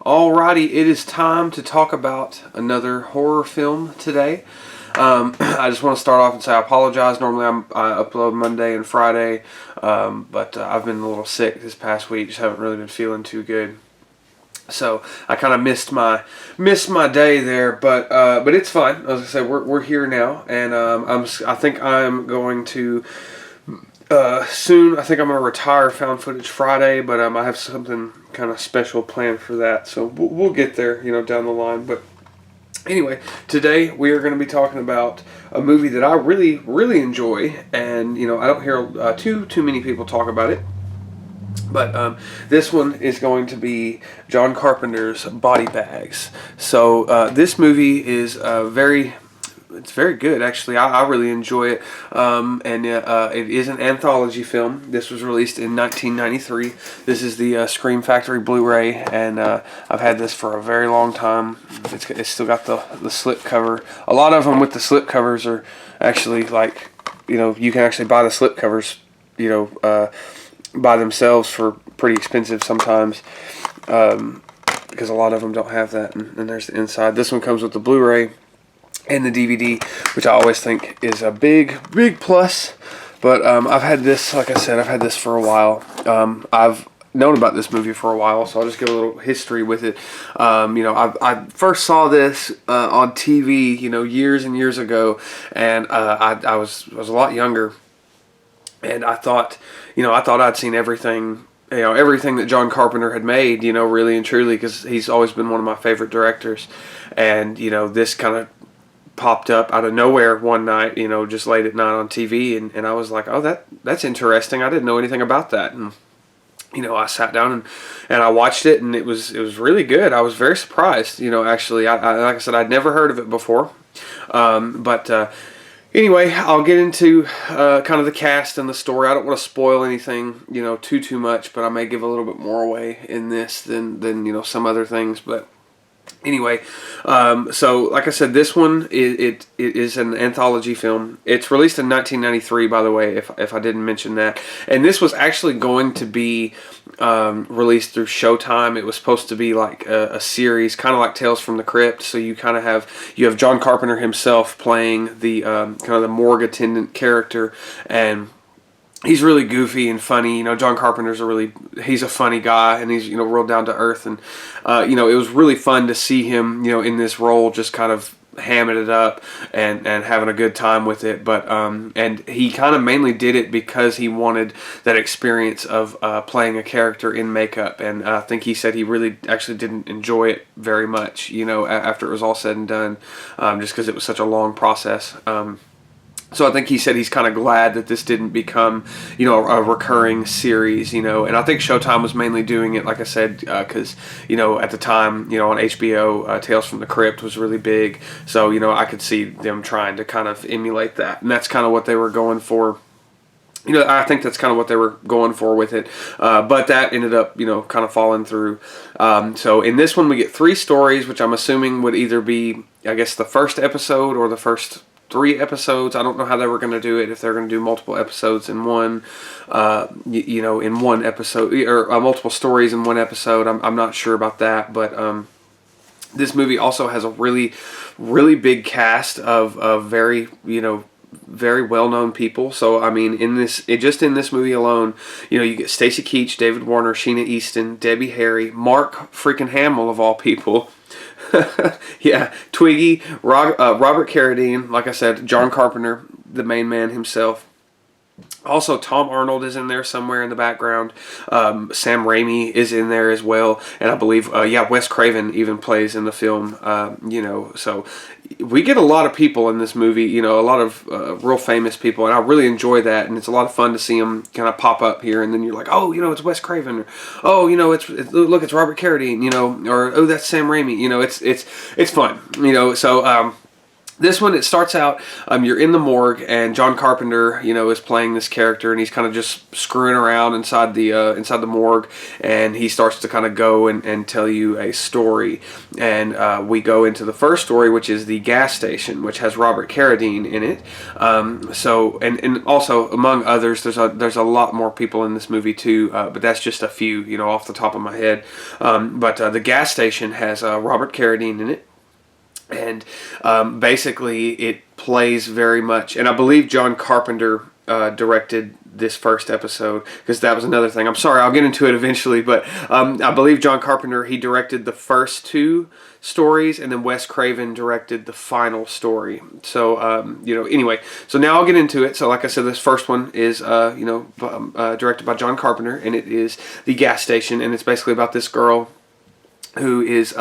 Alrighty, it is time to talk about another horror film today. I just want to start off and say I apologize. Normally I upload Monday and Friday, but I've been a little sick this past week. Just haven't really been feeling too good. So I kind of missed my day there, but it's fine. As I said, we're here now, and I think I'm going to soon. I think I'm going to retire Found Footage Friday, but I have something kind of special planned for that. So we'll get there, down the line. But anyway, today we are going to be talking about a movie that I really, really enjoy, and I don't hear too many people talk about it. But this one is going to be John Carpenter's Body Bags. So this movie is it's very good, actually. I really enjoy it. It is an anthology film. This was released in 1993. This is the Scream Factory Blu-ray, and I've had this for a very long time. It's still got the slip cover. A lot of them with the slip covers are actually you can actually buy the slip covers, by themselves for pretty expensive sometimes, because a lot of them don't have that. And there's the inside. This one comes with the Blu-ray and the DVD, which I always think is a big plus. But I've had this, like I said, I've had this for a while. I've known about this movie for a while, so I'll just give a little history with it. I first saw this on TV, years and years ago, and I was a lot younger, and I thought I'd seen everything. Everything that John Carpenter had made, really and truly, because he's always been one of my favorite directors. And, this kind of popped up out of nowhere one night, just late at night on TV. And I was like, oh, that's interesting. I didn't know anything about that. And, I sat down and I watched it, and it was really good. I was very surprised, actually. Like I said, I'd never heard of it before. Anyway, I'll get into kind of the cast and the story. I don't want to spoil anything, too much, but I may give a little bit more away in this than some other things. But anyway, so like I said, this one it is an anthology film. It's released in 1993, by the way, if I didn't mention that. And this was actually going to be released through Showtime. It was supposed to be like a series, kind of like Tales from the Crypt. So you kind of have John Carpenter himself playing the kind of the morgue attendant character, and he's really goofy and funny. John Carpenter's he's a funny guy, and he's, real down to earth. And, it was really fun to see him, in this role, just kind of hamming it up and having a good time with it. But, and he kind of mainly did it because he wanted that experience of playing a character in makeup. And I think he said he really actually didn't enjoy it very much, after it was all said and done, just because it was such a long process. So I think he said he's kind of glad that this didn't become, a recurring series, and I think Showtime was mainly doing it, like I said, because, at the time, on HBO, Tales from the Crypt was really big. So, I could see them trying to kind of emulate that. And that's kind of what they were going for. I think that's kind of what they were going for with it. But that ended up, kind of falling through. So in this one, we get 3 stories, which I'm assuming would either be, I guess, the first episode or the first 3 episodes. I don't know how they were going to do it, if they're going to do multiple episodes in one, in one episode, or multiple stories in one episode. I'm not sure about that, but this movie also has a really, really big cast of very, very well-known people. So I mean, in this movie alone, you get Stacy Keach, David Warner, Sheena Easton, Debbie Harry, Mark freaking Hamill of all people. Yeah, Twiggy, Robert Carradine, like I said, John Carpenter, the main man himself. Also, Tom Arnold is in there somewhere in the background. Sam Raimi is in there as well. And I believe, Wes Craven even plays in the film. So we get a lot of people in this movie, a lot of real famous people. And I really enjoy that. And it's a lot of fun to see them kind of pop up here. And then you're like, oh, it's Wes Craven. Or, oh, it's Robert Carradine, or, oh, that's Sam Raimi. It's fun, So This one, it starts out, you're in the morgue, and John Carpenter, is playing this character, and he's kind of just screwing around inside the morgue, and he starts to kind of go and tell you a story. And we go into the first story, which is the gas station, which has Robert Carradine in it. And also, among others, there's a lot more people in this movie too, but that's just a few, off the top of my head. But the gas station has Robert Carradine in it. And basically, it plays very much, and I believe John Carpenter directed this first episode, because that was another thing. I'm sorry, I'll get into it eventually, but I believe John Carpenter, he directed the first two stories, and then Wes Craven directed the final story. So, anyway, so now I'll get into it. So, like I said, this first one is, directed by John Carpenter, and it is The Gas Station, and it's basically about this girl who is,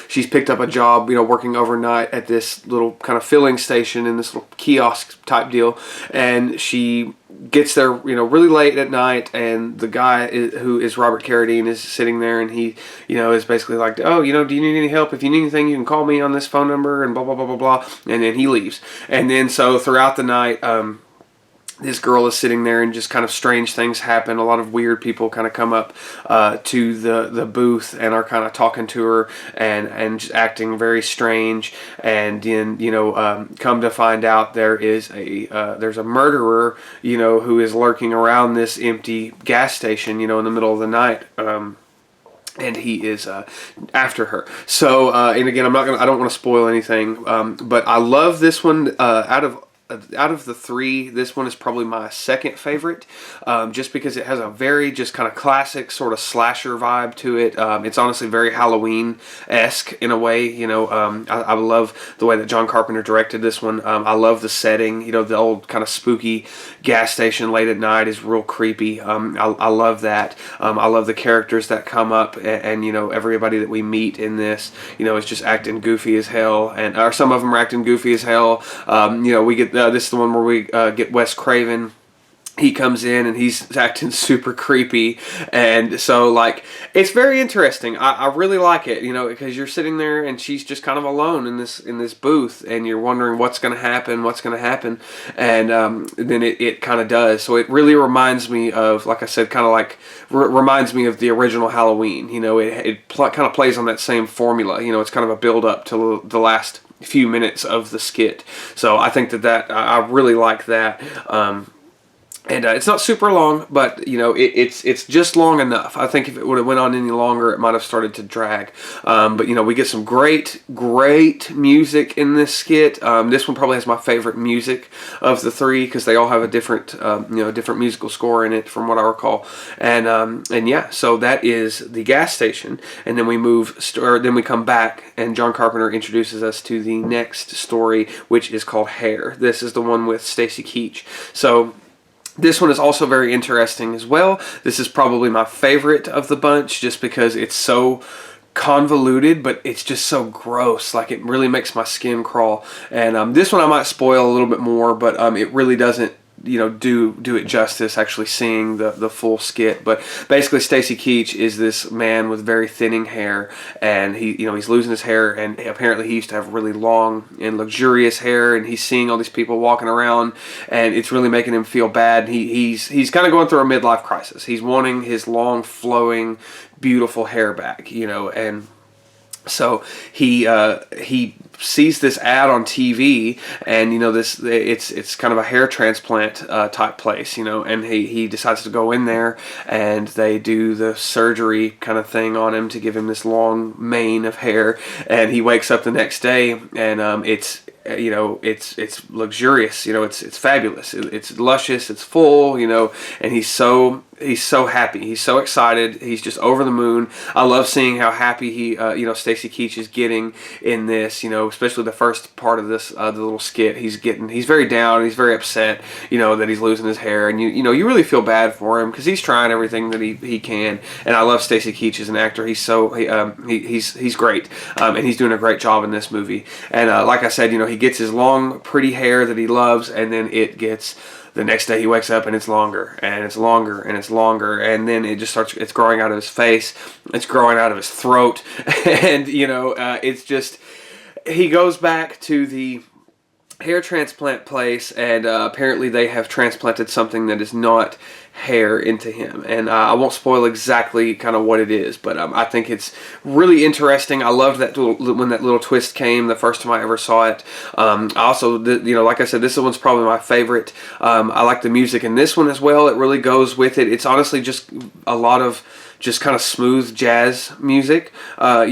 she's picked up a job, working overnight at this little kind of filling station in this little kiosk type deal, and she gets there, really late at night, and the guy who is Robert Carradine is sitting there, and he, is basically like, oh, do you need any help? If you need anything, you can call me on this phone number, and blah, blah, blah, blah, blah, and then he leaves. And then, so throughout the night, this girl is sitting there, and just kind of strange things happen. A lot of weird people kind of come up to the booth and are kind of talking to her and just acting very strange. And then, come to find out there's a murderer, who is lurking around this empty gas station, in the middle of the night. And he is after her. So, and again, I don't want to spoil anything, but I love this one. Out of the three, this one is probably my second favorite, just because it has a very just kind of classic sort of slasher vibe to it. It's honestly very Halloween-esque in a way. I love the way that John Carpenter directed this one. I love the setting. The old kind of spooky gas station late at night is real creepy. I love that. I love the characters that come up, and everybody that we meet in this, is just acting goofy as hell, or some of them are acting goofy as hell. We get this is the one where we get Wes Craven. He comes in and he's acting super creepy, and so it's very interesting. I really like it, because you're sitting there and she's just kind of alone in this booth, and you're wondering what's going to happen, and then it kind of does. So it really reminds me of, like I said, kind of reminds me of the original Halloween. It kind of plays on that same formula. It's kind of a build up to the last few minutes of the skit. So I think that I really like that. And it's not super long, but it's just long enough. I think if it would have went on any longer, it might have started to drag. But we get some great music in this skit. This one probably has my favorite music of the three, because they all have a different different musical score in it, from what I recall. And yeah, so that is The Gas Station. And then then we come back, and John Carpenter introduces us to the next story, which is called Hair. This is the one with Stacy Keach. So this one is also very interesting as well. This is probably my favorite of the bunch, just because it's so convoluted, but it's just so gross. It really makes my skin crawl. And this one I might spoil a little bit more, but it really doesn't do it justice actually seeing the full skit. But basically, Stacy Keach is this man with very thinning hair, and he's losing his hair, and apparently he used to have really long and luxurious hair, and he's seeing all these people walking around, and it's really making him feel bad. He's kind of going through a midlife crisis. He's wanting his long, flowing, beautiful hair back, and so he sees this ad on TV, and it's kind of a hair transplant type place, and he decides to go in there, and they do the surgery kind of thing on him to give him this long mane of hair, and he wakes up the next day, and it's luxurious, it's fabulous, it's luscious, it's full, and he's so happy, he's so excited, he's just over the moon. I love seeing how happy Stacy Keach is getting in this, especially the first part of this, the little skit. He's very down, he's very upset, that he's losing his hair, and you really feel bad for him, because he's trying everything that he can. And I love Stacy Keach as an actor. He's he's great, and he's doing a great job in this movie. And like I said, he gets his long, pretty hair that he loves, and then the next day he wakes up and it's longer, and it's longer, and it's longer, and then it's growing out of his face, it's growing out of his throat, and it's just, he goes back to the hair transplant place, and apparently they have transplanted something that is not hair into him, and I won't spoil exactly kind of what it is, but I think it's really interesting. I loved that when that little twist came the first time I ever saw it. I also, like I said, this one's probably my favorite. I like the music in this one as well. It really goes with it. It's honestly just a lot of just kind of smooth jazz music, it's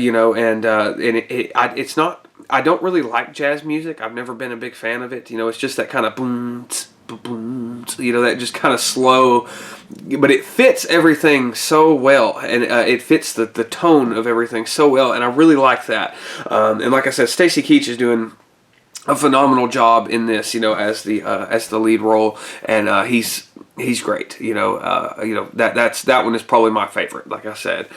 not. I don't really like jazz music. I've never been a big fan of it. It's just that kind of boom, boom, that just kind of slow, but it fits everything so well, and it fits the tone of everything so well, and I really like that. And like I said, Stacy Keach is doing a phenomenal job in this, as the lead role, and he's great. That one is probably my favorite, like I said.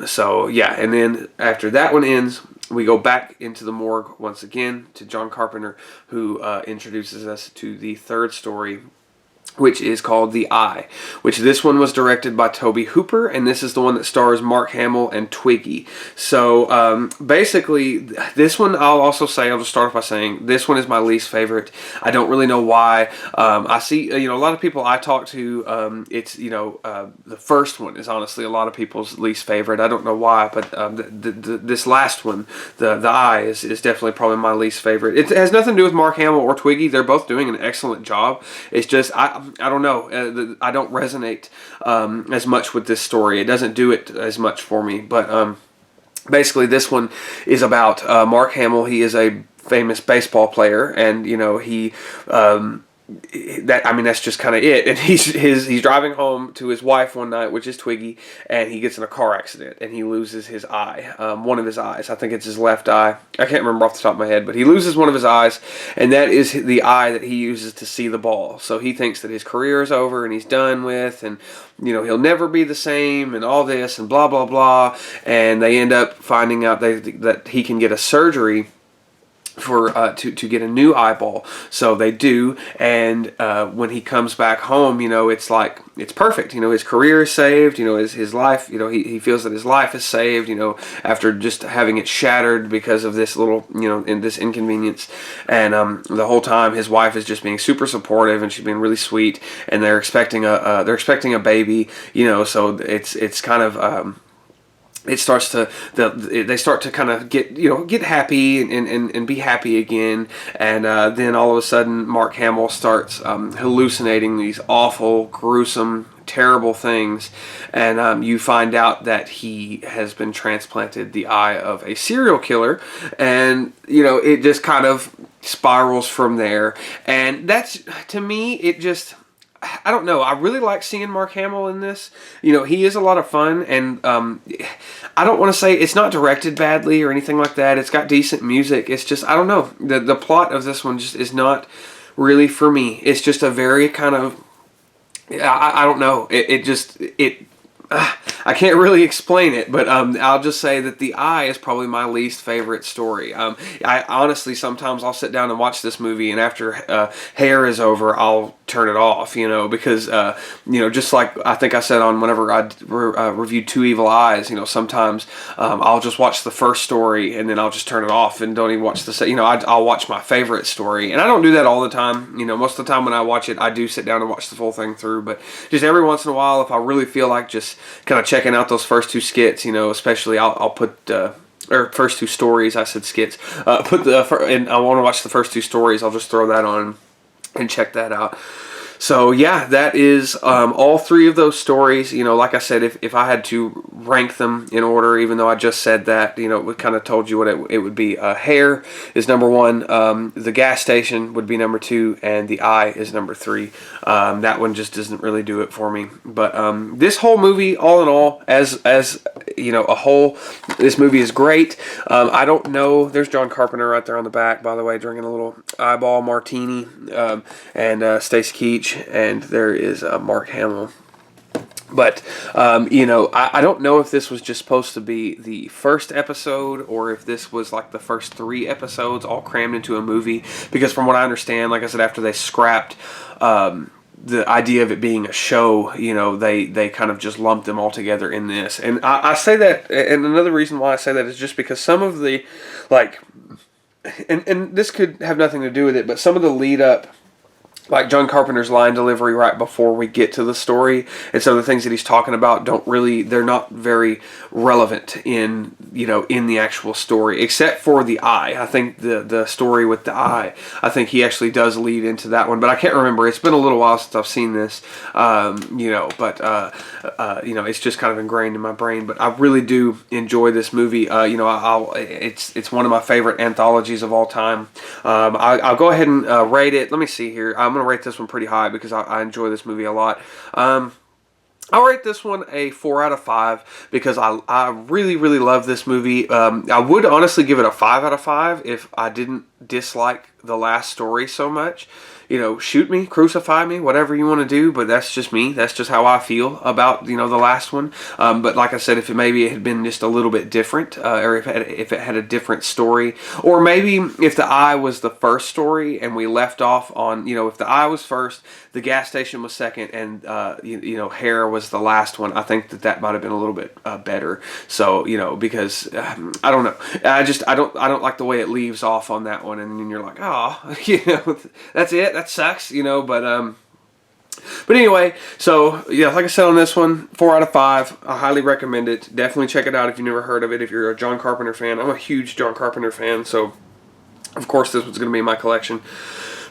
So yeah, and then after that one ends, we go back into the morgue once again to John Carpenter, who introduces us to the third story, which is called The Eye, which this one was directed by Tobe Hooper, and this is the one that stars Mark Hamill and Twiggy. So basically, this one, I'll just start off by saying, this one is my least favorite. I don't really know why. I see, a lot of people I talk to, the first one is honestly a lot of people's least favorite. I don't know why, but this last one, the Eye, is definitely probably my least favorite. It has nothing to do with Mark Hamill or Twiggy. They're both doing an excellent job. It's just, I don't know. I don't resonate as much with this story. It doesn't do it as much for me. But basically, this one is about Mark Hamill. He is a famous baseball player, and he. That's just kind of it. And he's driving home to his wife one night, which is Twiggy, and he gets in a car accident and he loses his eye, one of his eyes. I think it's his left eye. I can't remember off the top of my head, but he loses one of his eyes, and that is the eye that he uses to see the ball. So he thinks that his career is over and he's done with, and he'll never be the same, and all this and blah blah blah. And they end up finding out that he can get a surgery for to get a new eyeball. So they do, and when he comes back home, it's like it's perfect. His career is saved. His life. He feels that his life is saved. After just having it shattered because of this little in this inconvenience, and the whole time his wife is just being super supportive, and she's being really sweet, and they're expecting a baby. So it's kind of. They start to kind of get happy and be happy again, and then all of a sudden Mark Hamill starts hallucinating these awful, gruesome, terrible things, and you find out that he has been transplanted the eye of a serial killer, and it just kind of spirals from there, and that's, to me, it just. I don't know. I really like seeing Mark Hamill in this. He is a lot of fun, and I don't want to say it's not directed badly or anything like that. It's got decent music. It's just, I don't know. The plot of this one just is not really for me. It's just a very kind of, I don't know. I can't really explain it, but I'll just say that The Eye is probably my least favorite story. I honestly, sometimes I'll sit down and watch this movie, and after Hair is over, I'll turn it off, because, just like I think I said on whenever I reviewed Two Evil Eyes, sometimes I'll just watch the first story, and then I'll just turn it off and don't even watch I'll watch my favorite story, and I don't do that all the time. Most of the time when I watch it, I do sit down and watch the full thing through, but just every once in a while, if I really feel like just kind of checking out those first two skits, especially I'll put or first two stories. I said skits. And I want to watch the first two stories. I'll just throw that on and check that out. So yeah, that is all three of those stories. Like I said, if I had to rank them in order, even though I just said that, we kind of told you what it would be. Hair is number one. The Gas Station would be number two, and The Eye is number three. That one just doesn't really do it for me. But this whole movie, all in all, as a whole, this movie is great. I don't know. There's John Carpenter right there on the back, by the way, drinking a little eyeball martini, and Stacy Keach. And there is Mark Hamill. But, I don't know if this was just supposed to be the first episode or if this was like the first three episodes all crammed into a movie. Because from what I understand, like I said, after they scrapped the idea of it being a show, they kind of just lumped them all together in this. And I say that, and another reason why I say that is just because some of the, and this could have nothing to do with it, but some of the lead up, like John Carpenter's line delivery right before we get to the story, and some of the things that he's talking about they're not very relevant in the actual story, except for the eye. I think the story with the eye, I think he actually does lead into that one, but I can't remember. It's been a little while since I've seen this, it's just kind of ingrained in my brain. But I really do enjoy this movie. It's one of my favorite anthologies of all time. I'll go ahead and rate it. Let me see here. I'm going to rate this one pretty high because I enjoy this movie a lot. I'll rate this one a 4 out of 5 because I really, really love this movie. I would honestly give it a 5 out of 5 if I didn't dislike the last story so much. Shoot me, crucify me, whatever you want to do, but that's just me. That's just how I feel about, the last one. But like I said, if it had been just a little bit different, or if it had a different story, or maybe if the eye was the first story and we left off on, if the eye was first, the gas station was second, and, hair was the last one, I think that might have been a little bit better. So, because I don't know. I don't like the way it leaves off on that one, and then you're like, oh, that's it. That sucks, but anyway, so yeah, like I said on this one, 4 out of 5. I highly recommend it. Definitely check it out if you've never heard of it. If you're a John Carpenter fan, I'm a huge John Carpenter fan, so of course this one's going to be in my collection.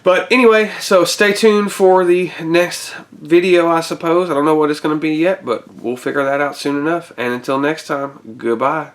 But anyway, so stay tuned for the next video, I suppose. I don't know what it's going to be yet, but we'll figure that out soon enough. And until next time, goodbye.